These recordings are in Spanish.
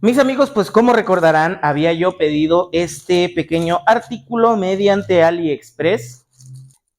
Mis amigos, pues como recordarán, había yo pedido este pequeño artículo mediante AliExpress,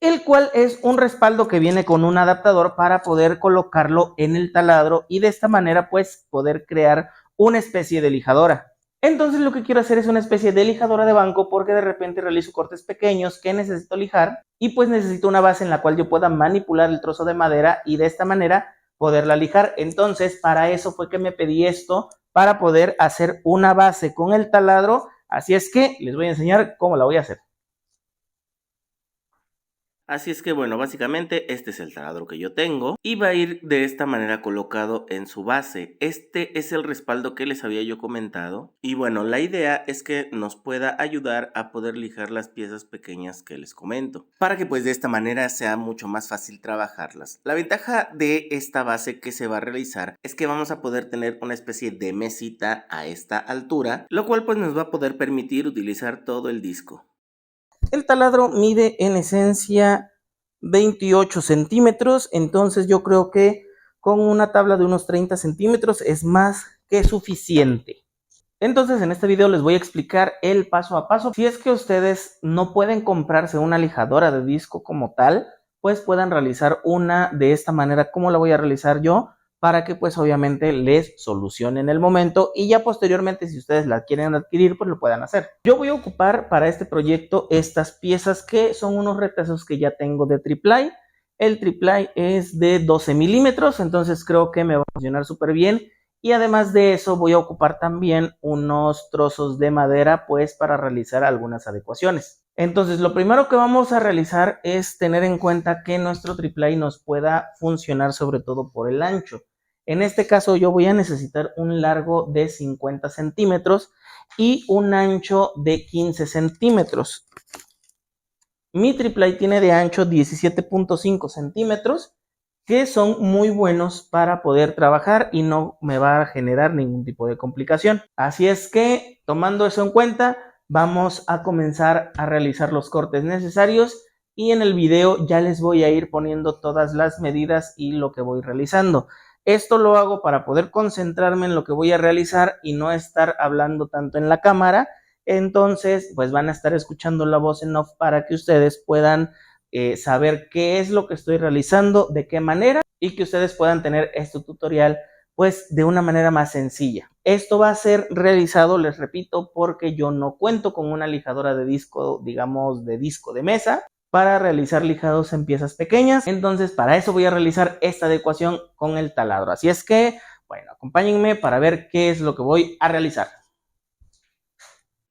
el cual es un respaldo que viene con un adaptador para poder colocarlo en el taladro y de esta manera pues poder crear una especie de lijadora. Entonces lo que quiero hacer es una especie de lijadora de banco porque de repente realizo cortes pequeños que necesito lijar y pues necesito una base en la cual yo pueda manipular el trozo de madera y de esta manera poderla lijar. Entonces para eso fue que me pedí esto, para poder hacer una base con el taladro. Así es que les voy a enseñar cómo la voy a hacer. Así es que bueno, básicamente este es el taladro que yo tengo y va a ir de esta manera colocado en su base. Este es el respaldo que les había yo comentado y bueno, la idea es que nos pueda ayudar a poder lijar las piezas pequeñas que les comento, para que pues de esta manera sea mucho más fácil trabajarlas. La ventaja de esta base que se va a realizar es que vamos a poder tener una especie de mesita a esta altura, lo cual pues nos va a poder permitir utilizar todo el disco. El taladro mide en esencia 28 centímetros, entonces yo creo que con una tabla de unos 30 centímetros es más que suficiente. Entonces en este video les voy a explicar el paso a paso. Si es que ustedes no pueden comprarse una lijadora de disco como tal, pues puedan realizar una de esta manera como la voy a realizar yo, para que pues obviamente les solucione en el momento y ya posteriormente si ustedes la quieren adquirir pues lo puedan hacer. Yo voy a ocupar para este proyecto estas piezas que son unos retazos que ya tengo de triplay. El triplay es de 12 milímetros, entonces creo que me va a funcionar súper bien. Y además de eso voy a ocupar también unos trozos de madera pues para realizar algunas adecuaciones. Entonces lo primero que vamos a realizar es tener en cuenta que nuestro triplay nos pueda funcionar sobre todo por el ancho. En este caso yo voy a necesitar un largo de 50 centímetros y un ancho de 15 centímetros. Mi triplay tiene de ancho 17.5 centímetros, que son muy buenos para poder trabajar y no me va a generar ningún tipo de complicación. Así es que, tomando eso en cuenta, vamos a comenzar a realizar los cortes necesarios y en el video ya les voy a ir poniendo todas las medidas y lo que voy realizando. Esto lo hago para poder concentrarme en lo que voy a realizar y no estar hablando tanto en la cámara. Entonces, pues van a estar escuchando la voz en off para que ustedes puedan saber qué es lo que estoy realizando, de qué manera y que ustedes puedan tener este tutorial pues de una manera más sencilla. Esto va a ser realizado, les repito, porque yo no cuento con una lijadora de disco, digamos de disco de mesa, para realizar lijados en piezas pequeñas. Entonces para eso voy a realizar esta adecuación con el taladro. Así es que, bueno, acompáñenme para ver qué es lo que voy a realizar.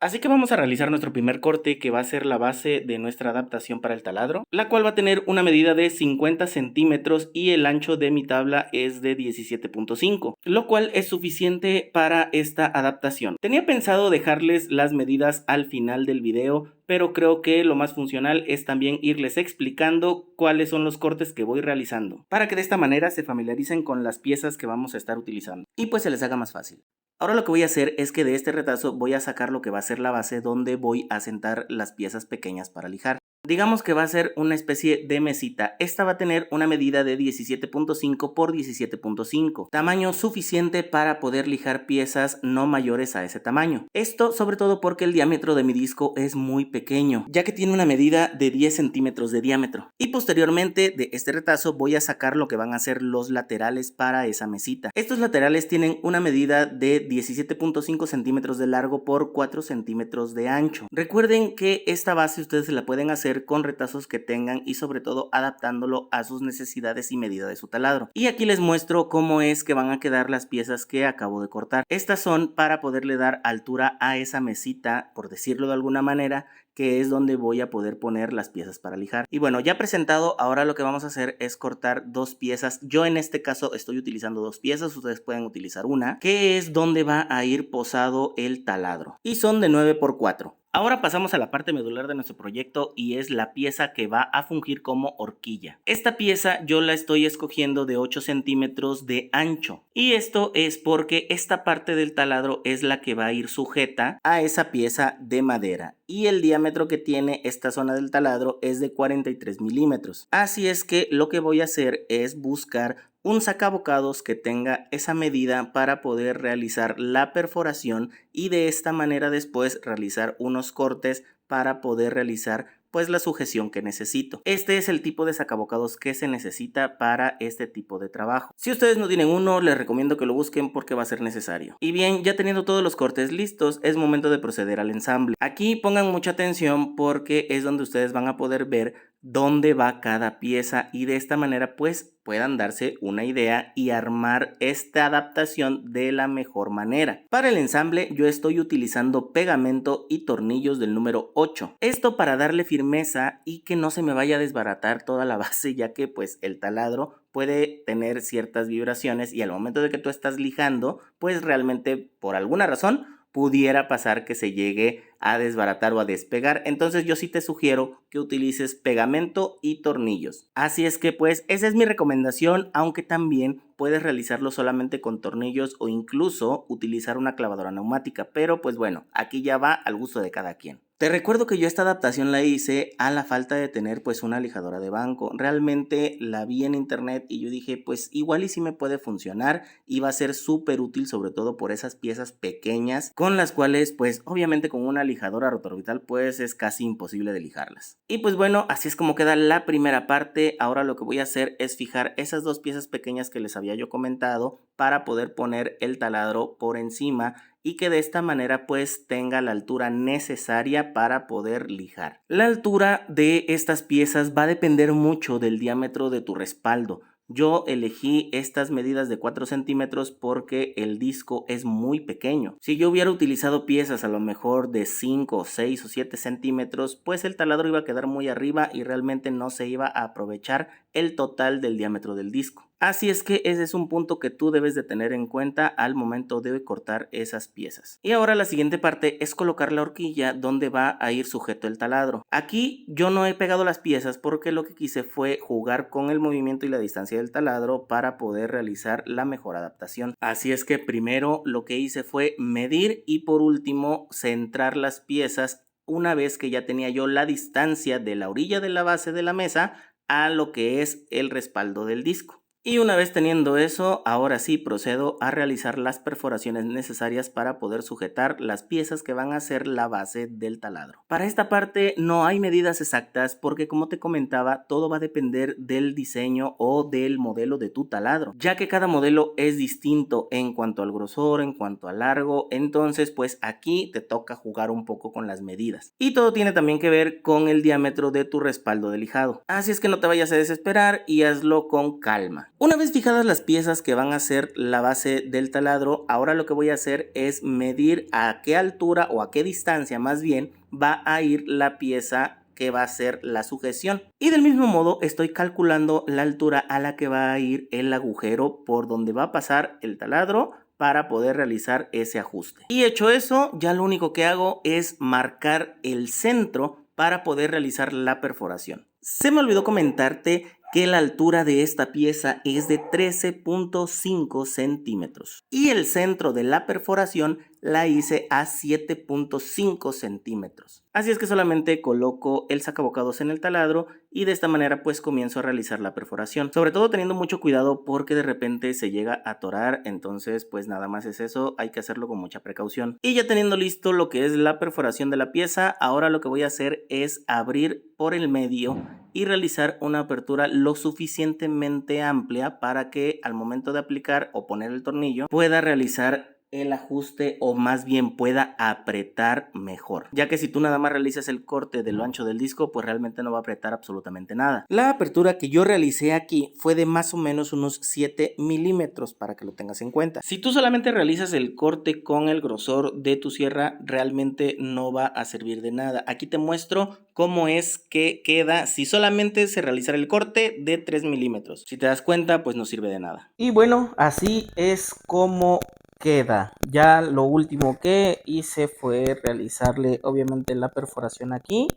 Así que vamos a realizar nuestro primer corte, que va a ser la base de nuestra adaptación para el taladro, la cual va a tener una medida de 50 centímetros y el ancho de mi tabla es de 17.5, lo cual es suficiente para esta adaptación. Tenía pensado dejarles las medidas al final del video, pero creo que lo más funcional es también irles explicando cuáles son los cortes que voy realizando, para que de esta manera se familiaricen con las piezas que vamos a estar utilizando y pues se les haga más fácil. Ahora lo que voy a hacer es que de este retazo voy a sacar lo que va a ser la base donde voy a sentar las piezas pequeñas para lijar. Digamos que va a ser una especie de mesita. Esta va a tener una medida de 17.5 por 17.5, tamaño suficiente para poder lijar piezas no mayores a ese tamaño. Esto sobre todo porque el diámetro de mi disco es muy pequeño, ya que tiene una medida de 10 centímetros de diámetro. Y posteriormente de este retazo voy a sacar lo que van a ser los laterales para esa mesita. Estos laterales tienen una medida de 17.5 centímetros de largo por 4 centímetros de ancho. Recuerden que esta base ustedes se la pueden hacer con retazos que tengan y sobre todo adaptándolo a sus necesidades y medida de su taladro. Y aquí les muestro cómo es que van a quedar las piezas que acabo de cortar. Estas son para poderle dar altura a esa mesita, por decirlo de alguna manera, que es donde voy a poder poner las piezas para lijar. Y bueno, ya presentado, ahora lo que vamos a hacer es cortar dos piezas. Yo en este caso estoy utilizando dos piezas, ustedes pueden utilizar una, que es donde va a ir posado el taladro. Y son de 9x4. Ahora pasamos a la parte medular de nuestro proyecto y es la pieza que va a fungir como horquilla. Esta pieza yo la estoy escogiendo de 8 centímetros de ancho y esto es porque esta parte del taladro es la que va a ir sujeta a esa pieza de madera y el diámetro que tiene esta zona del taladro es de 43 milímetros. Así es que lo que voy a hacer es buscar un sacabocados que tenga esa medida para poder realizar la perforación y de esta manera después realizar unos cortes para poder realizar pues la sujeción que necesito. Este es el tipo de sacabocados que se necesita para este tipo de trabajo. Si ustedes no tienen uno, les recomiendo que lo busquen porque va a ser necesario. Y bien, ya teniendo todos los cortes listos, es momento de proceder al ensamble. Aquí pongan mucha atención porque es donde ustedes van a poder ver dónde va cada pieza y de esta manera pues puedan darse una idea y armar esta adaptación de la mejor manera. Para el ensamble yo estoy utilizando pegamento y tornillos del número 8. Esto para darle firmeza y que no se me vaya a desbaratar toda la base, ya que pues el taladro puede tener ciertas vibraciones y al momento de que tú estás lijando pues realmente por alguna razón pudiera pasar que se llegue a desbaratar o a despegar. Entonces yo sí te sugiero que utilices pegamento y tornillos. Así es que pues esa es mi recomendación, aunque también puedes realizarlo solamente con tornillos o incluso utilizar una clavadora neumática, pero pues bueno, aquí ya va al gusto de cada quien. Te recuerdo que yo esta adaptación la hice a la falta de tener pues una lijadora de banco. Realmente la vi en internet y yo dije pues igual y sí me puede funcionar y va a ser súper útil, sobre todo por esas piezas pequeñas con las cuales pues obviamente con una lijadora rotorbital pues es casi imposible de lijarlas. Y pues bueno, así es como queda la primera parte. Ahora lo que voy a hacer es fijar esas dos piezas pequeñas que les había yo comentado para poder poner el taladro por encima y que de esta manera pues tenga la altura necesaria para poder lijar. La altura de estas piezas va a depender mucho del diámetro de tu respaldo. Yo elegí estas medidas de 4 centímetros porque el disco es muy pequeño. Si yo hubiera utilizado piezas a lo mejor de 5, 6 o 7 centímetros, pues el taladro iba a quedar muy arriba y realmente no se iba a aprovechar el total del diámetro del disco. Así es que ese es un punto que tú debes de tener en cuenta al momento de cortar esas piezas. Y ahora la siguiente parte es colocar la horquilla donde va a ir sujeto el taladro. Aquí yo no he pegado las piezas porque lo que quise fue jugar con el movimiento y la distancia del taladro para poder realizar la mejor adaptación. Así es que primero lo que hice fue medir y por último centrar las piezas una vez que ya tenía yo la distancia de la orilla de la base de la mesa a lo que es el respaldo del disco. Y una vez teniendo eso, ahora sí procedo a realizar las perforaciones necesarias para poder sujetar las piezas que van a ser la base del taladro. Para esta parte no hay medidas exactas porque como te comentaba, todo va a depender del diseño o del modelo de tu taladro, ya que cada modelo es distinto en cuanto al grosor, en cuanto al largo, entonces pues aquí te toca jugar un poco con las medidas. Y todo tiene también que ver con el diámetro de tu respaldo de lijado. Así es que no te vayas a desesperar y hazlo con calma. Una vez fijadas las piezas que van a ser la base del taladro, ahora lo que voy a hacer es medir a qué altura o a qué distancia más bien va a ir la pieza que va a ser la sujeción. Y del mismo modo estoy calculando la altura a la que va a ir el agujero por donde va a pasar el taladro para poder realizar ese ajuste. Y hecho eso, ya lo único que hago es marcar el centro para poder realizar la perforación. Se me olvidó comentarte que la altura de esta pieza es de 13.5 centímetros y el centro de la perforación la hice a 7.5 centímetros. Así es que solamente coloco el sacabocados en el taladro y de esta manera pues comienzo a realizar la perforación, sobre todo teniendo mucho cuidado porque de repente se llega a atorar, entonces pues nada más es eso, hay que hacerlo con mucha precaución. Y ya teniendo listo lo que es la perforación de la pieza, ahora lo que voy a hacer es abrir por el medio y realizar una apertura lo suficientemente amplia para que al momento de aplicar o poner el tornillo pueda realizar el ajuste o más bien pueda apretar mejor, ya que si tú nada más realizas el corte de lo ancho del disco pues realmente no va a apretar absolutamente nada. La apertura que yo realicé aquí fue de más o menos unos 7 milímetros para que lo tengas en cuenta. Si tú solamente realizas el corte con el grosor de tu sierra realmente no va a servir de nada. Aquí te muestro cómo es que queda si solamente se realizara el corte de 3 milímetros. Si te das cuenta pues no sirve de nada. Y bueno, así es como queda. Ya lo último que hice fue realizarle obviamente la perforación aquí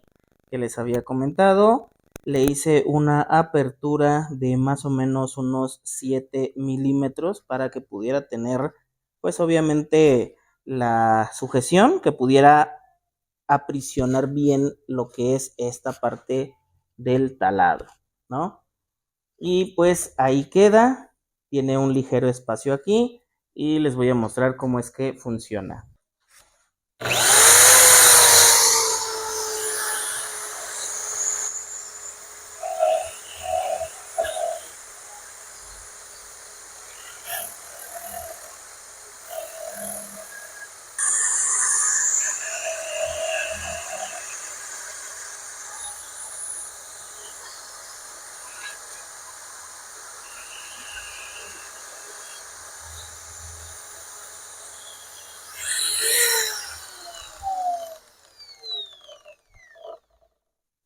que les había comentado. Le hice una apertura de más o menos unos 7 milímetros para que pudiera tener pues obviamente la sujeción, que pudiera aprisionar bien lo que es esta parte del taladro, ¿no? Y pues ahí queda. tiene un ligero espacio aquí y les voy a mostrar cómo es que funciona.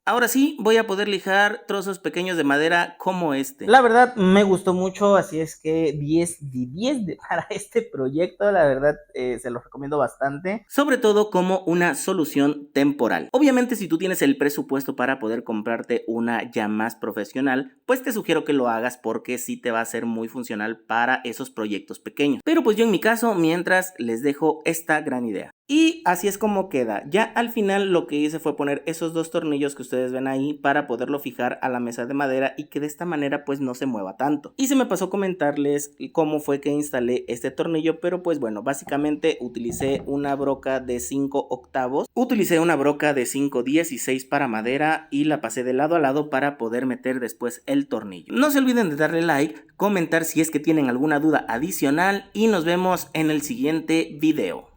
Ahora sí, voy a poder lijar trozos pequeños de madera como este. La verdad me gustó mucho, así es que 10 de 10 para este proyecto, la verdad se los recomiendo bastante. Sobre todo como una solución temporal. Obviamente si tú tienes el presupuesto para poder comprarte una ya más profesional, pues te sugiero que lo hagas porque sí te va a ser muy funcional para esos proyectos pequeños. Pero pues yo en mi caso, mientras les dejo esta gran idea. Y así es como queda. Ya al final lo que hice fue poner esos dos tornillos que ustedes ven ahí para poderlo fijar a la mesa de madera y que de esta manera pues no se mueva tanto. Y se me pasó comentarles cómo fue que instalé este tornillo, pero pues bueno, básicamente utilicé una broca de 5 octavos, utilicé una broca de 5/16 para madera y la pasé de lado a lado para poder meter después el tornillo. No se olviden de darle like, comentar si es que tienen alguna duda adicional y nos vemos en el siguiente video.